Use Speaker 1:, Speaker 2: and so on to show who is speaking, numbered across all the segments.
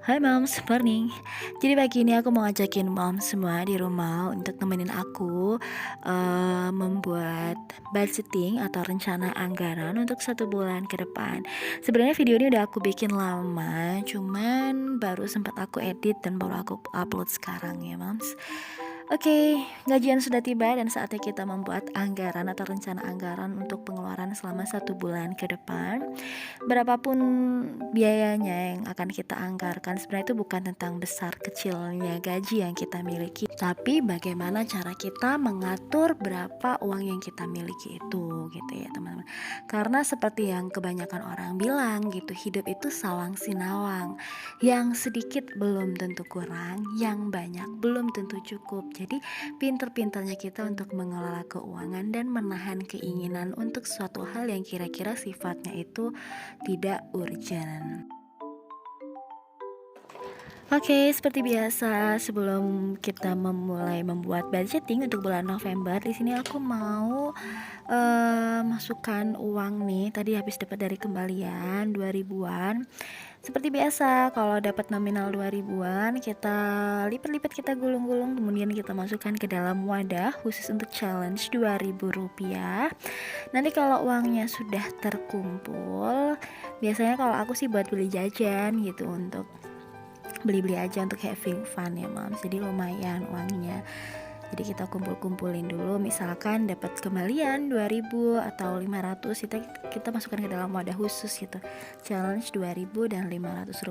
Speaker 1: Hai moms, morning. Jadi pagi ini aku mau ngajakin moms semua di rumah untuk nemenin aku membuat budgeting atau rencana anggaran untuk 1 bulan ke depan. Sebenarnya video ini udah aku bikin lama, cuman baru sempat aku edit dan baru aku upload sekarang ya moms. Oke, gajian sudah tiba dan saatnya kita membuat anggaran atau rencana anggaran untuk pengeluaran selama 1 bulan ke depan. Berapapun biayanya yang akan kita anggarkan, sebenarnya itu bukan tentang besar kecilnya gaji yang kita miliki, tapi bagaimana cara kita mengatur berapa uang yang kita miliki itu, gitu ya teman-teman. Karena seperti yang kebanyakan orang bilang gitu, hidup itu sawang sinawang. Yang sedikit belum tentu kurang, yang banyak belum tentu cukup. Jadi pinter-pinternya kita untuk mengelola keuangan dan menahan keinginan untuk suatu hal yang kira-kira sifatnya itu tidak urgent. Oke, seperti biasa sebelum kita memulai membuat budgeting untuk bulan November, di sini aku mau masukkan uang nih. Tadi habis dapat dari kembalian 2000-an. Seperti biasa, kalau dapat nominal 2000-an, kita lipat-lipat, kita gulung-gulung, kemudian kita masukkan ke dalam wadah khusus untuk challenge Rp2.000. Nanti kalau uangnya sudah terkumpul, biasanya kalau aku sih buat beli jajan gitu, untuk beli-beli aja untuk having fun ya mams. Jadi lumayan uangnya. Jadi kita kumpul-kumpulin dulu, misalkan dapat kembalian 2000 atau 500, kita masukkan ke dalam wadah khusus gitu. Challenge 2000 dan Rp500.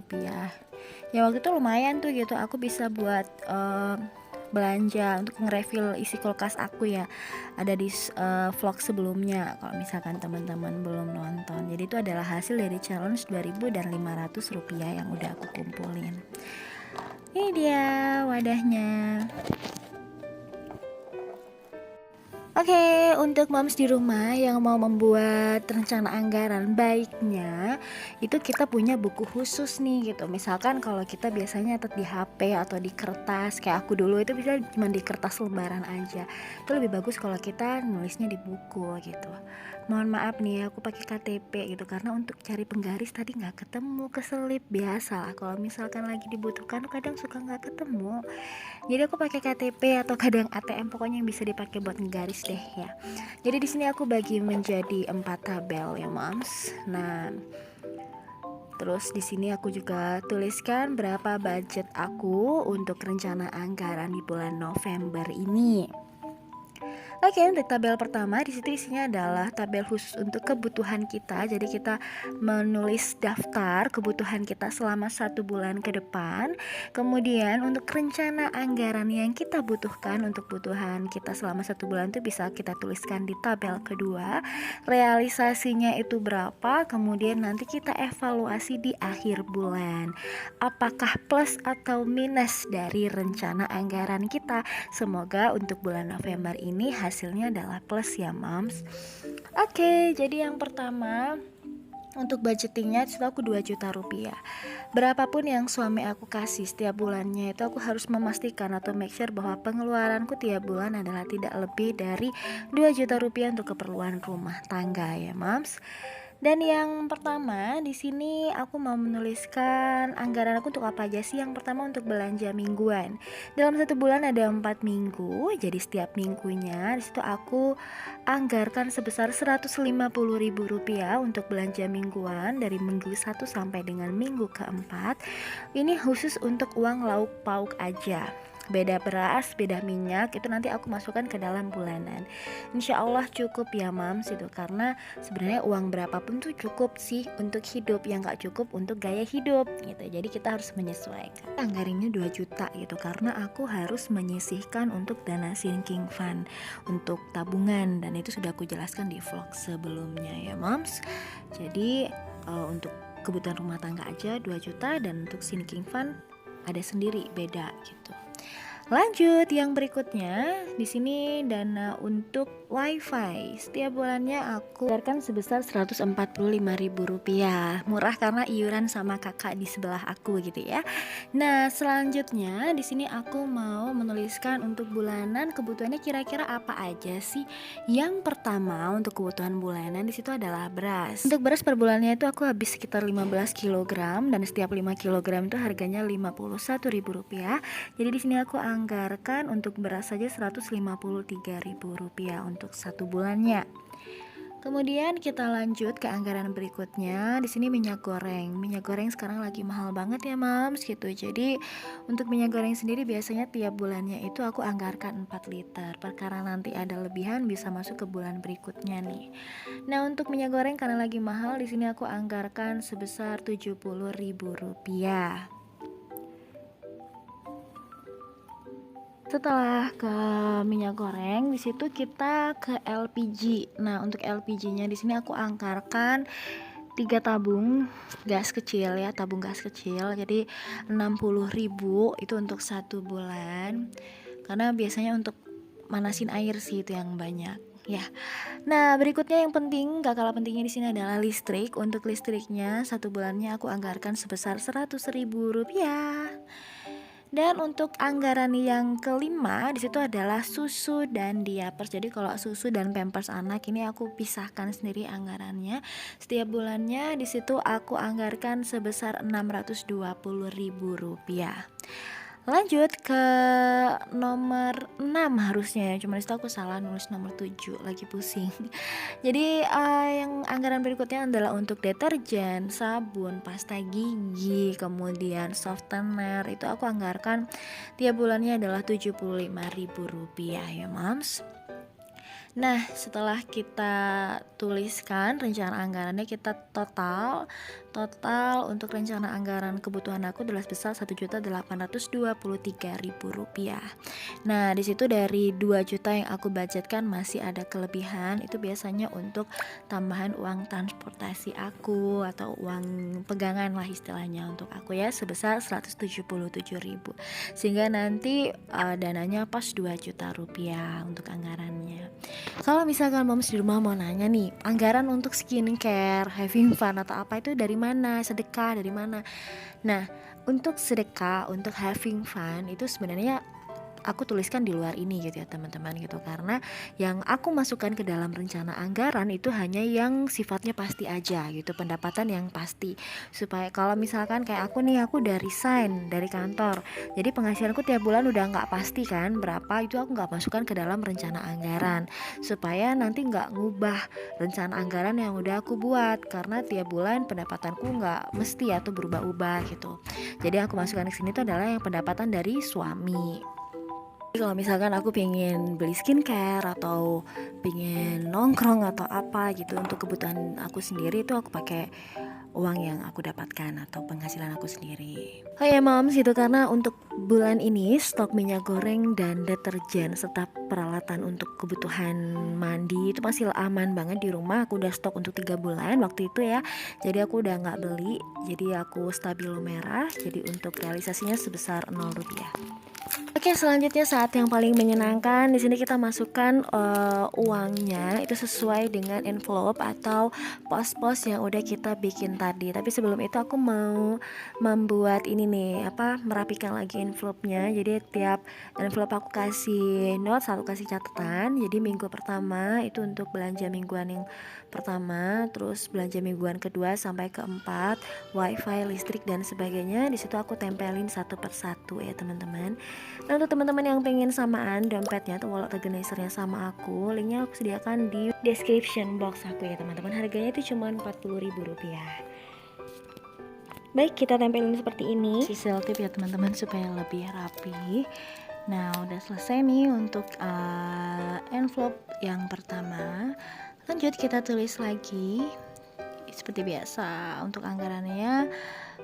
Speaker 1: Ya waktu itu lumayan tuh gitu, aku bisa buat belanja untuk nge-refill isi kulkas aku ya. Ada di vlog sebelumnya kalau misalkan teman-teman belum nonton. Jadi itu adalah hasil dari challenge 2000 dan Rp500 yang udah aku kumpulin. Ini dia wadahnya. Oke, untuk moms di rumah yang mau membuat rencana anggaran, baiknya itu kita punya buku khusus nih gitu. Misalkan kalau kita biasanya nyatet di HP atau di kertas, kayak aku dulu itu bisa cuma di kertas lembaran aja. Itu lebih bagus kalau kita nulisnya di buku gitu. Mohon maaf nih, aku pakai KTP gitu karena untuk cari penggaris tadi nggak ketemu, keselip. Biasa lah kalau misalkan lagi dibutuhkan kadang suka nggak ketemu. Jadi aku pakai KTP atau kadang ATM, pokoknya yang bisa dipakai buat ngegaris deh ya. Jadi di sini aku bagi menjadi 4 tabel ya moms. Nah, terus di sini aku juga tuliskan berapa budget aku untuk rencana anggaran di bulan November ini. Oke, untuk tabel pertama di situ isinya adalah tabel khusus untuk kebutuhan kita. Jadi kita menulis daftar kebutuhan kita selama 1 bulan ke depan. Kemudian untuk rencana anggaran yang kita butuhkan untuk kebutuhan kita selama 1 bulan itu bisa kita tuliskan di tabel kedua. Realisasinya itu berapa? Kemudian nanti kita evaluasi di akhir bulan. Apakah plus atau minus dari rencana anggaran kita? Semoga untuk bulan November ini hasilnya adalah plus ya moms. Oke, jadi yang pertama untuk budgetingnya itu aku 2 juta rupiah. Berapapun yang suami aku kasih setiap bulannya, itu aku harus memastikan atau make sure bahwa pengeluaranku tiap bulan adalah tidak lebih dari 2 juta rupiah untuk keperluan rumah tangga ya moms. Dan yang pertama di sini aku mau menuliskan anggaran aku untuk apa aja sih. Yang pertama untuk belanja mingguan. Dalam 1 bulan ada 4 minggu, jadi setiap minggunya di situ aku anggarkan sebesar Rp150.000 untuk belanja mingguan dari minggu 1 sampai dengan minggu keempat. Ini khusus untuk uang lauk pauk aja. Beda beras, beda minyak, itu nanti aku masukkan ke dalam bulanan. Insya Allah cukup ya mams itu, karena sebenarnya uang berapapun tuh cukup sih untuk hidup, yang gak cukup untuk gaya hidup gitu. Jadi kita harus menyesuaikan. Anggarannya 2 juta gitu, karena aku harus menyisihkan untuk dana sinking fund, untuk tabungan, dan itu sudah aku jelaskan di vlog sebelumnya ya mams. Jadi untuk kebutuhan rumah tangga aja 2 juta, dan untuk sinking fund ada sendiri, beda gitu. Lanjut yang berikutnya, di sini dana untuk WiFi. Setiap bulannya aku bayarkan sebesar Rp145.000. Murah karena iuran sama kakak di sebelah aku gitu ya. Nah, selanjutnya di sini aku mau menuliskan untuk bulanan kebutuhannya kira-kira apa aja sih? Yang pertama untuk kebutuhan bulanan di situ adalah beras. Untuk beras per bulannya itu aku habis sekitar 15 kg dan setiap 5 kg itu harganya Rp51.000. Jadi di sini aku anggarkan untuk beras saja Rp153.000 untuk satu bulannya. Kemudian kita lanjut ke anggaran berikutnya. Di sini minyak goreng. Minyak goreng sekarang lagi mahal banget ya, Mams gitu. Jadi untuk minyak goreng sendiri biasanya tiap bulannya itu aku anggarkan 4 liter. Perkara nanti ada lebihan bisa masuk ke bulan berikutnya nih. Nah, untuk minyak goreng karena lagi mahal, di sini aku anggarkan sebesar Rp70.000. Setelah ke minyak goreng, di situ kita ke LPG. Nah, untuk LPG-nya di sini aku anggarkan 3 tabung gas kecil ya, tabung gas kecil. Jadi 60.000 itu untuk satu bulan. Karena biasanya untuk manasin air sih itu yang banyak ya. Nah, berikutnya yang penting, gak kalah pentingnya di sini adalah listrik. Untuk listriknya satu bulannya aku anggarkan sebesar Rp100.000. Dan untuk anggaran yang kelima di situ adalah susu dan diapers. Jadi kalau susu dan pampers anak ini aku pisahkan sendiri anggarannya. Setiap bulannya di situ aku anggarkan sebesar Rp620.000. Lanjut ke nomor 6 harusnya ya. Cuma disitu aku salah nulis nomor 7, lagi pusing. Jadi yang anggaran berikutnya adalah untuk deterjen, sabun, pasta gigi, kemudian softener. Itu aku anggarkan tiap bulannya adalah Rp75.000 ya, Mams. Nah, setelah kita tuliskan rencana anggarannya, kita total untuk rencana anggaran kebutuhan aku adalah sebesar Rp1.823.000. Nah, di situ dari 2 juta yang aku budgetkan masih ada kelebihan. Itu biasanya untuk tambahan uang transportasi aku atau uang pegangan lah istilahnya untuk aku ya, sebesar Rp177.000. Sehingga nanti dananya pas Rp2 juta untuk anggarannya. Kalau misalkan moms di rumah mau nanya nih, anggaran untuk skincare, having fun atau apa itu dari mana? Sedekah dari mana? Nah, untuk sedekah, untuk having fun itu sebenarnya aku tuliskan di luar ini gitu ya teman-teman gitu, karena yang aku masukkan ke dalam rencana anggaran itu hanya yang sifatnya pasti aja gitu, pendapatan yang pasti, supaya kalau misalkan kayak aku nih, aku udah resign dari kantor, jadi penghasilanku tiap bulan udah nggak pasti kan berapa, itu aku nggak masukkan ke dalam rencana anggaran supaya nanti nggak ngubah rencana anggaran yang udah aku buat, karena tiap bulan pendapatanku nggak mesti atau berubah-ubah gitu. Jadi aku masukkan ke sini tuh adalah yang pendapatan dari suami. Kalau misalkan aku pengen beli skincare atau pengen nongkrong atau apa gitu untuk kebutuhan aku sendiri, itu aku pakai uang yang aku dapatkan atau penghasilan aku sendiri. Oh ya moms gitu, karena untuk bulan ini stok minyak goreng dan deterjen serta peralatan untuk kebutuhan mandi itu masih aman banget di rumah. Aku udah stok untuk 3 bulan waktu itu ya. Jadi aku udah gak beli, jadi aku stabilo merah. Jadi untuk realisasinya sebesar Rp0. Oke, selanjutnya saat yang paling menyenangkan. Di sini kita masukkan uangnya itu sesuai dengan envelope atau pos-pos yang udah kita bikin tadi. Tapi sebelum itu aku mau membuat ini nih, merapikan lagi envelope-nya. Jadi tiap envelope aku kasih note, satu kasih catatan. Jadi minggu pertama itu untuk belanja mingguan yang pertama, terus belanja mingguan kedua sampai keempat, wifi, listrik dan sebagainya. Di situ aku tempelin satu persatu ya teman-teman. Nah, untuk teman-teman yang pengen samaan dompetnya atau wallet organizer-nya sama aku, linknya aku sediakan di description box aku ya teman-teman. Harganya itu cuma Rp40.000. Baik, kita tempelin seperti ini, sisal tip ya teman-teman supaya lebih rapi. Nah, udah selesai nih untuk envelope yang pertama. Lanjut kita tulis lagi seperti biasa untuk anggarannya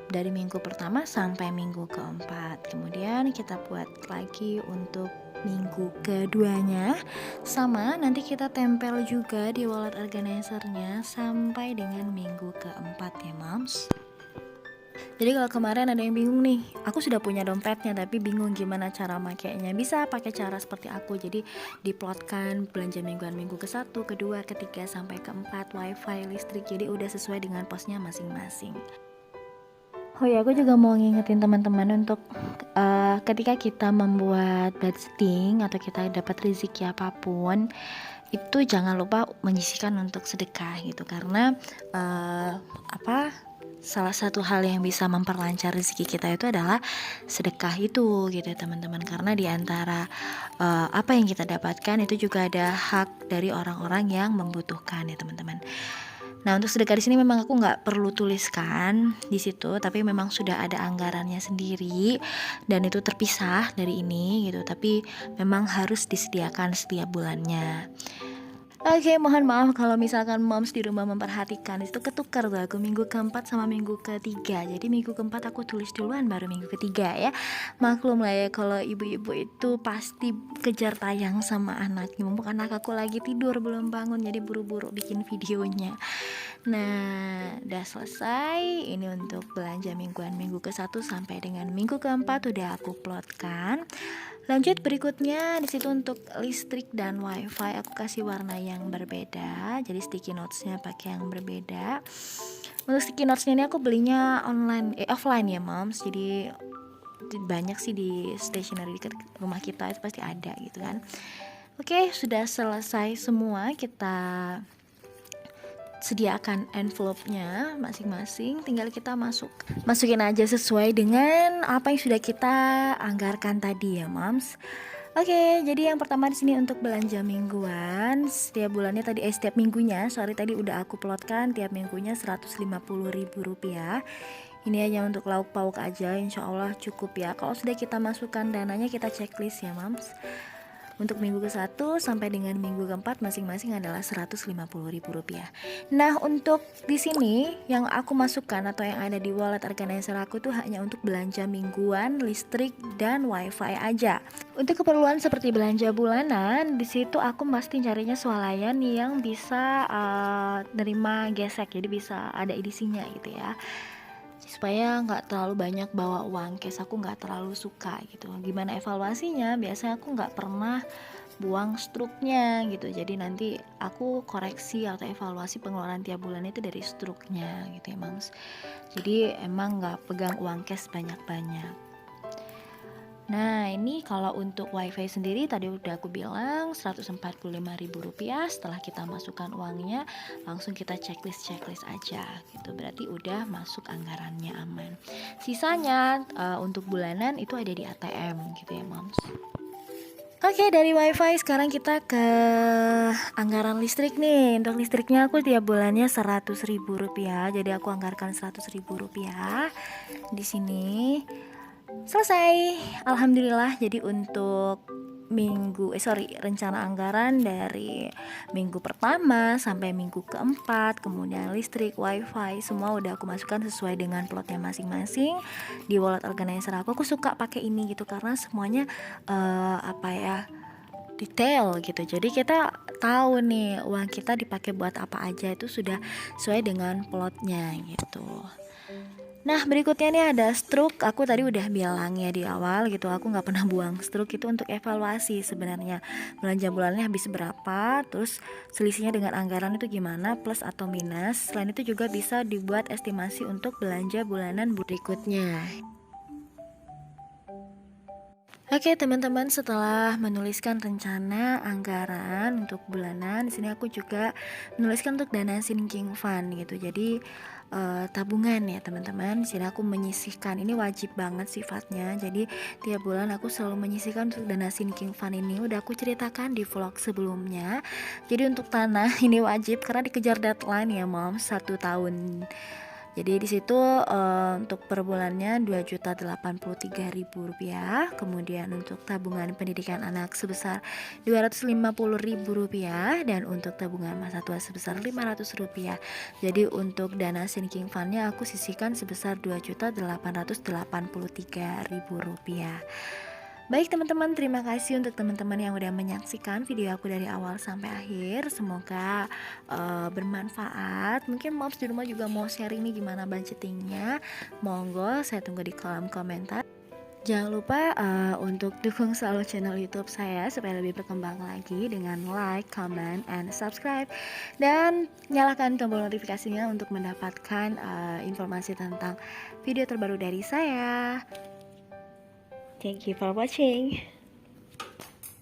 Speaker 1: dari minggu pertama sampai minggu keempat. Kemudian kita buat lagi untuk minggu keduanya, sama nanti kita tempel juga di wallet organizer-nya sampai dengan minggu keempat ya moms. Jadi kalau kemarin ada yang bingung nih, aku sudah punya dompetnya tapi bingung gimana cara makainya. Bisa pakai cara seperti aku. Jadi diplotkan belanja mingguan minggu ke-1, kedua, ketiga sampai keempat, wifi, listrik. Jadi udah sesuai dengan posnya masing-masing. Oh ya, aku juga mau ngingetin teman-teman untuk ketika kita membuat budgeting atau kita dapat rezeki apapun, itu jangan lupa menyisihkan untuk sedekah gitu karena apa salah satu hal yang bisa memperlancar rezeki kita itu adalah sedekah itu gitu ya teman-teman, karena di antara apa yang kita dapatkan itu juga ada hak dari orang-orang yang membutuhkan ya teman-teman. Nah, untuk sedekah di sini memang aku nggak perlu tuliskan di situ, tapi memang sudah ada anggarannya sendiri dan itu terpisah dari ini gitu. Tapi memang harus disediakan setiap bulannya. Oke, mohon maaf kalau misalkan moms di rumah memperhatikan. Itu ketukar tuh aku minggu keempat sama minggu ketiga. Jadi minggu keempat aku tulis duluan baru minggu ketiga ya. Maklum lah ya kalau ibu-ibu itu pasti kejar tayang sama anaknya. Mumpung anak aku lagi tidur belum bangun, jadi buru-buru bikin videonya. Nah, udah selesai. Ini untuk belanja mingguan minggu ke-1 sampai dengan minggu keempat udah aku plotkan. Lanjut berikutnya di situ untuk listrik dan wifi aku kasih warna yang berbeda. Jadi sticky notesnya pakai yang berbeda. Untuk sticky notesnya ini aku belinya offline ya moms. Jadi banyak sih di stationery dekat rumah kita itu pasti ada gitu kan. Oke, sudah selesai semua. Kita sediakan envelope-nya masing-masing, tinggal kita masukin aja sesuai dengan apa yang sudah kita anggarkan tadi ya moms. Oke, jadi yang pertama di sini untuk belanja mingguan setiap bulannya setiap minggunya tadi udah aku plotkan tiap minggunya Rp150.000. Ini hanya untuk lauk pauk aja, insya Allah cukup ya. Kalau sudah kita masukkan dananya kita checklist ya moms. Untuk minggu ke-1 sampai dengan minggu ke-4 masing-masing adalah Rp150.000. Nah, untuk di sini yang aku masukkan atau yang ada di wallet organizer aku tuh hanya untuk belanja mingguan, listrik dan wifi aja. Untuk keperluan seperti belanja bulanan, di situ aku pasti carinya swalayan yang bisa nerima gesek, jadi bisa ada edisinya gitu ya. Supaya nggak terlalu banyak bawa uang cash, aku nggak terlalu suka gitu. Gimana evaluasinya? Biasanya aku nggak pernah buang struknya gitu, jadi nanti aku koreksi atau evaluasi pengeluaran tiap bulan itu dari struknya gitu ya mams. Jadi emang nggak pegang uang cash banyak-banyak. Nah, ini kalau untuk wifi sendiri tadi udah aku bilang Rp145.000. Setelah kita masukkan uangnya, langsung kita checklist aja gitu. Berarti udah masuk anggarannya aman. Sisanya untuk bulanan itu ada di ATM gitu ya, Moms. Oke, dari wifi sekarang kita ke anggaran listrik nih. Untuk listriknya aku tiap bulannya Rp100.000. Jadi aku anggarkan Rp100.000 di sini. Selesai, alhamdulillah. Jadi untuk rencana anggaran dari minggu pertama sampai minggu keempat, kemudian listrik, wifi, semua udah aku masukkan sesuai dengan plotnya masing-masing di wallet organizer aku. Aku suka pakai ini gitu karena semuanya detail gitu. Jadi kita tahu nih uang kita dipakai buat apa aja, itu sudah sesuai dengan plotnya gitu. Nah, berikutnya nih ada struk. Aku tadi udah bilang ya di awal gitu, aku nggak pernah buang struk. Itu untuk evaluasi sebenarnya belanja bulannya habis berapa, terus selisihnya dengan anggaran itu gimana, plus atau minus. Selain itu juga bisa dibuat estimasi untuk belanja bulanan berikutnya. Oke teman-teman, setelah menuliskan rencana anggaran untuk bulanan, di sini aku juga menuliskan untuk dana sinking fund gitu. Jadi tabungan ya teman-teman. Di sini aku menyisihkan, ini wajib banget sifatnya. Jadi tiap bulan aku selalu menyisihkan untuk dana sinking fund ini. Udah aku ceritakan di vlog sebelumnya. Jadi untuk tanah ini wajib karena dikejar deadline ya mom, 1 tahun. Jadi di situ untuk per bulannya Rp2.083.000. Kemudian untuk tabungan pendidikan anak sebesar Rp250.000 dan untuk tabungan masa tua sebesar Rp500. Jadi untuk dana sinking fundnya aku sisihkan sebesar Rp2.883.000. Baik teman-teman, terima kasih untuk teman-teman yang udah menyaksikan video aku dari awal sampai akhir. Semoga bermanfaat. Mungkin moms di rumah juga mau sharing nih gimana budgetingnya. Monggo, saya tunggu di kolom komentar. Jangan lupa untuk dukung selalu channel YouTube saya supaya lebih berkembang lagi dengan like, comment, and subscribe. Dan nyalakan tombol notifikasinya untuk mendapatkan informasi tentang video terbaru dari saya. Thank you for watching.